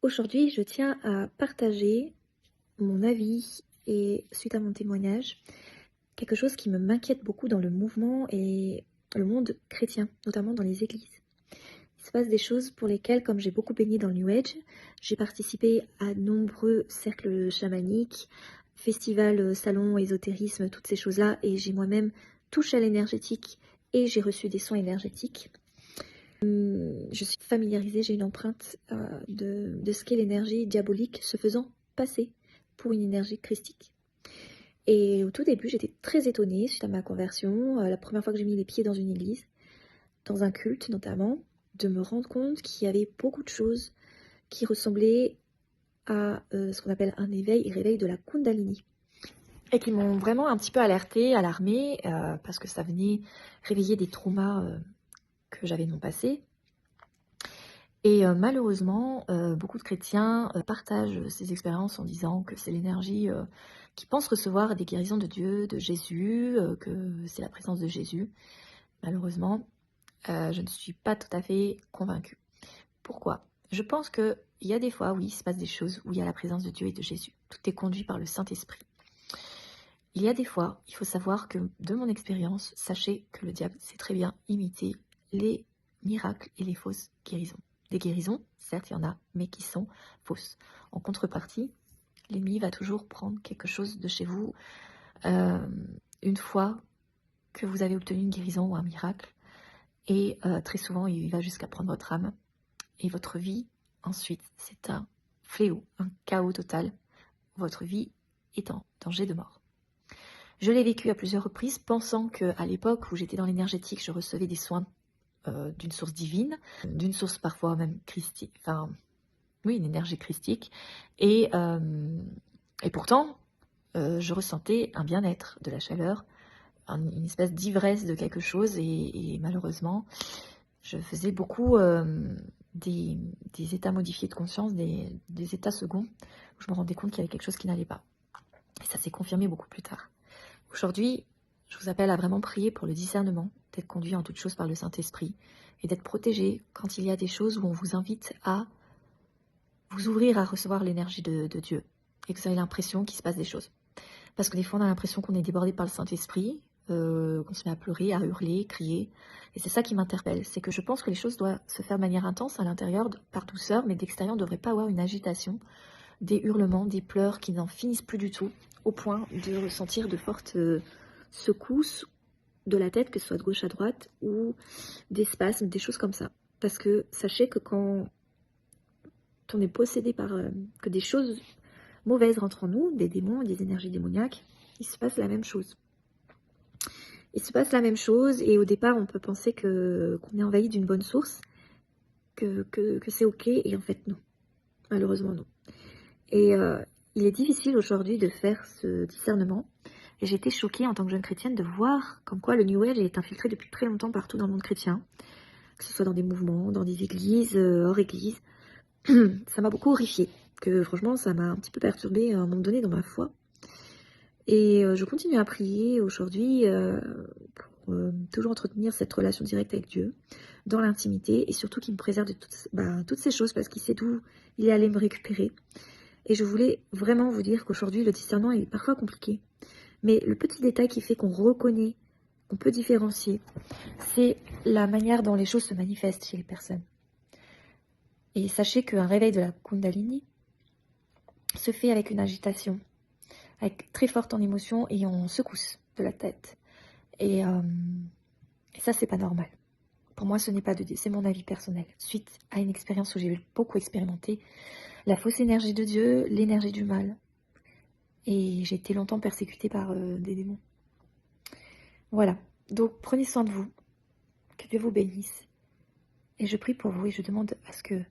Aujourd'hui, je tiens à partager mon avis et suite à mon témoignage, quelque chose qui m'inquiète beaucoup dans le mouvement et le monde chrétien, notamment dans les églises. Il se passe des choses pour lesquelles, comme j'ai beaucoup baigné dans le New Age, j'ai participé à de nombreux cercles chamaniques, festivals, salons, ésotérisme, toutes ces choses-là, et j'ai moi-même touché à l'énergétique et j'ai reçu des soins énergétiques. Je suis familiarisée, j'ai une empreinte de ce qu'est l'énergie diabolique se faisant passer pour une énergie christique. Et au tout début, j'étais très étonnée suite à ma conversion, la première fois que j'ai mis les pieds dans une église, dans un culte notamment, de me rendre compte qu'il y avait beaucoup de choses qui ressemblaient à ce qu'on appelle un éveil et réveil de la Kundalini. Et qui m'ont vraiment un petit peu alertée, alarmée, parce que ça venait réveiller des traumas que j'avais de mon passé. Et malheureusement, beaucoup de chrétiens partagent ces expériences en disant que c'est l'énergie qui pense recevoir des guérisons de Dieu, de Jésus, que c'est la présence de Jésus. Malheureusement, je ne suis pas tout à fait convaincue. Pourquoi? Je pense qu'il y a des fois, oui, il se passe des choses où il y a la présence de Dieu et de Jésus. Tout est conduit par le Saint-Esprit. Il y a des fois, il faut savoir que de mon expérience, sachez que le diable sait très bien imiter les miracles et les fausses guérisons. Des guérisons, certes, il y en a, mais qui sont fausses. En contrepartie, l'ennemi va toujours prendre quelque chose de chez vous une fois que vous avez obtenu une guérison ou un miracle. Et très souvent, il va jusqu'à prendre votre âme. Et votre vie, ensuite, c'est un fléau, un chaos total. Votre vie est en danger de mort. Je l'ai vécu à plusieurs reprises, pensant qu'à l'époque où j'étais dans l'énergétique, je recevais des soins d'une source divine, d'une source parfois même christique, enfin, oui, une énergie christique. Et pourtant, je ressentais un bien-être, de la chaleur, une espèce d'ivresse de quelque chose. Et malheureusement, je faisais beaucoup des états modifiés de conscience, des états seconds, où je me rendais compte qu'il y avait quelque chose qui n'allait pas. Et ça s'est confirmé beaucoup plus tard. Aujourd'hui, je vous appelle à vraiment prier pour le discernement, d'être conduit en toutes choses par le Saint-Esprit et d'être protégé quand il y a des choses où on vous invite à vous ouvrir à recevoir l'énergie de Dieu et que vous avez l'impression qu'il se passe des choses. Parce que des fois, on a l'impression qu'on est débordé par le Saint-Esprit, qu'on se met à pleurer, à hurler, crier. Et c'est ça qui m'interpelle, c'est que je pense que les choses doivent se faire de manière intense à l'intérieur, par douceur, mais d'extérieur, on ne devrait pas avoir une agitation, des hurlements, des pleurs qui n'en finissent plus du tout, au point de ressentir de fortes secousses de la tête, que ce soit de gauche à droite, ou des spasmes, des choses comme ça. Parce que sachez que quand on est possédé par que des choses mauvaises rentrent en nous, des démons, des énergies démoniaques, il se passe la même chose. Il se passe la même chose, et au départ, on peut penser qu'on est envahi d'une bonne source, que c'est ok, et en fait, non. Malheureusement, non. Et il est difficile aujourd'hui de faire ce discernement. Et j'ai été choquée en tant que jeune chrétienne de voir comme quoi le New Age est infiltré depuis très longtemps partout dans le monde chrétien, que ce soit dans des mouvements, dans des églises, hors églises. Ça m'a beaucoup horrifiée, que franchement ça m'a un petit peu perturbée à un moment donné dans ma foi. Et je continue à prier aujourd'hui pour toujours entretenir cette relation directe avec Dieu, dans l'intimité, et surtout qu'il me préserve de toutes ces choses, parce qu'il sait d'où il est allé me récupérer. Et je voulais vraiment vous dire qu'aujourd'hui le discernement est parfois compliqué. Mais le petit détail qui fait qu'on reconnaît, qu'on peut différencier, c'est la manière dont les choses se manifestent chez les personnes. Et sachez qu'un réveil de la Kundalini se fait avec une agitation, avec très forte en émotion et en secousse de la tête. Et ça, c'est pas normal. Pour moi, ce n'est pas de Dieu, c'est mon avis personnel. Suite à une expérience où j'ai beaucoup expérimenté la fausse énergie de Dieu, l'énergie du mal. Et j'ai été longtemps persécutée par des démons. Voilà. Donc, prenez soin de vous. Que Dieu vous bénisse. Et je prie pour vous et je demande à ce que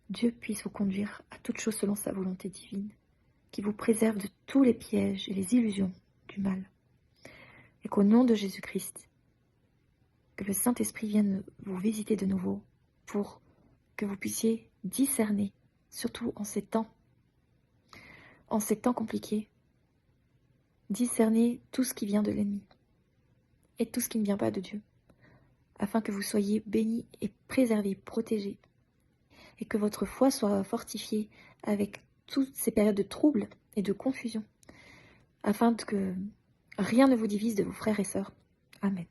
Dieu puisse vous conduire à toute chose selon sa volonté divine, qui vous préserve de tous les pièges et les illusions du mal. Et qu'au nom de Jésus-Christ, que le Saint-Esprit vienne vous visiter de nouveau pour que vous puissiez discerner, surtout en ces temps compliqués, discerner tout ce qui vient de l'ennemi et tout ce qui ne vient pas de Dieu, afin que vous soyez bénis et préservés, protégés. et que votre foi soit fortifiée avec toutes ces périodes de troubles et de confusion, afin que rien ne vous divise de vos frères et sœurs. Amen.